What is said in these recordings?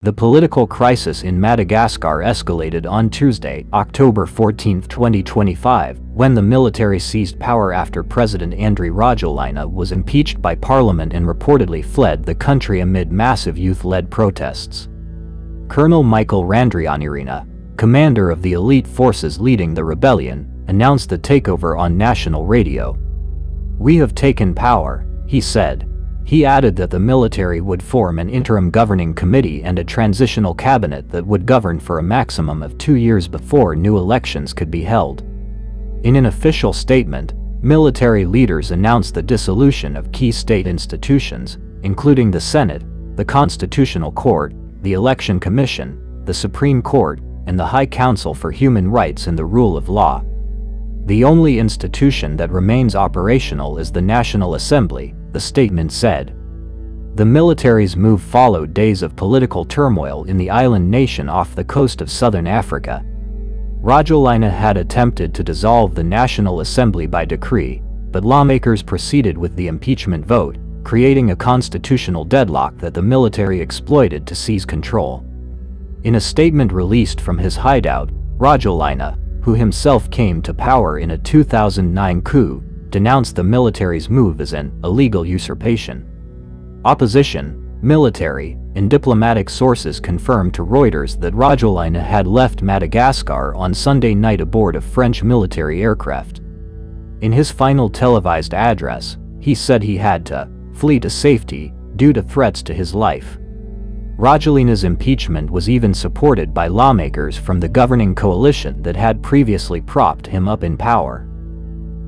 The political crisis in Madagascar escalated on Tuesday, October 14, 2025, when the military seized power after President Andry Rajoelina was impeached by parliament and reportedly fled the country amid massive youth-led protests. Colonel Michael Randrianirina, commander of the elite forces leading the rebellion, announced the takeover on national radio. "We have taken power," he said. He added that the military would form an interim governing committee and a transitional cabinet that would govern for a maximum of 2 years before new elections could be held. In an official statement, military leaders announced the dissolution of key state institutions, including the Senate, the Constitutional Court, the Election Commission, the Supreme Court, and the High Council for Human Rights and the Rule of Law. The only institution that remains operational is the National Assembly, the statement said. The military's move followed days of political turmoil in the island nation off the coast of southern Africa. Rajoelina had attempted to dissolve the National Assembly by decree, but lawmakers proceeded with the impeachment vote, creating a constitutional deadlock that the military exploited to seize control. In a statement released from his hideout, Rajoelina, who himself came to power in a 2009 coup, denounced the military's move as an illegal usurpation. Opposition, military, and diplomatic sources confirmed to Reuters that Rajoelina had left Madagascar on Sunday night aboard a French military aircraft. In his final televised address, he said he had to flee to safety due to threats to his life. Rajoelina's impeachment was even supported by lawmakers from the governing coalition that had previously propped him up in power.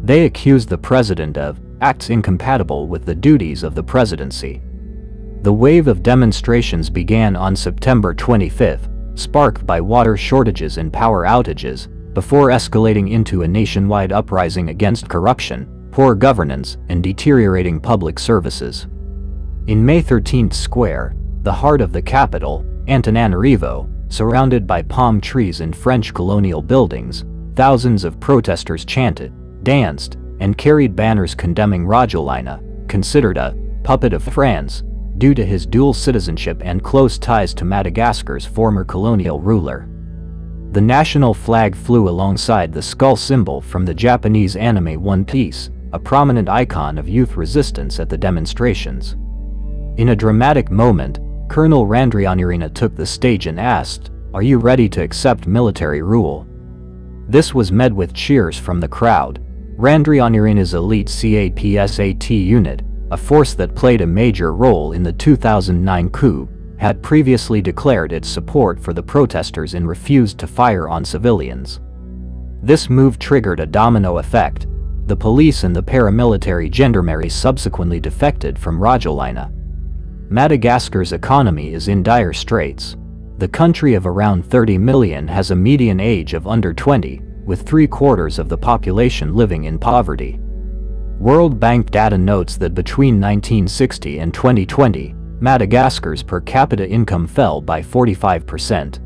They accused the president of acts incompatible with the duties of the presidency. The wave of demonstrations began on September 25, sparked by water shortages and power outages, before escalating into a nationwide uprising against corruption, poor governance, and deteriorating public services. In May 13th Square, the heart of the capital, Antananarivo, surrounded by palm trees and French colonial buildings, thousands of protesters chanted, danced, and carried banners condemning Rajoelina, considered a puppet of France, due to his dual citizenship and close ties to Madagascar's former colonial ruler. The national flag flew alongside the skull symbol from the Japanese anime One Piece, a prominent icon of youth resistance at the demonstrations. In a dramatic moment, Colonel Randrianirina took the stage and asked, "Are you ready to accept military rule?" This was met with cheers from the crowd. Randrianirina's elite Couphttps unit, a force that played a major role in the 2009 coup, had previously declared its support for the protesters and refused to fire on civilians. This move triggered a domino effect. The police and the paramilitary gendarmerie subsequently defected from Rajoelina. Madagascar's economy is in dire straits. The country of around 30 million has a median age of under 20, with 3/4 of the population living in poverty. World Bank data notes that between 1960 and 2020, Madagascar's per capita income fell by 45%.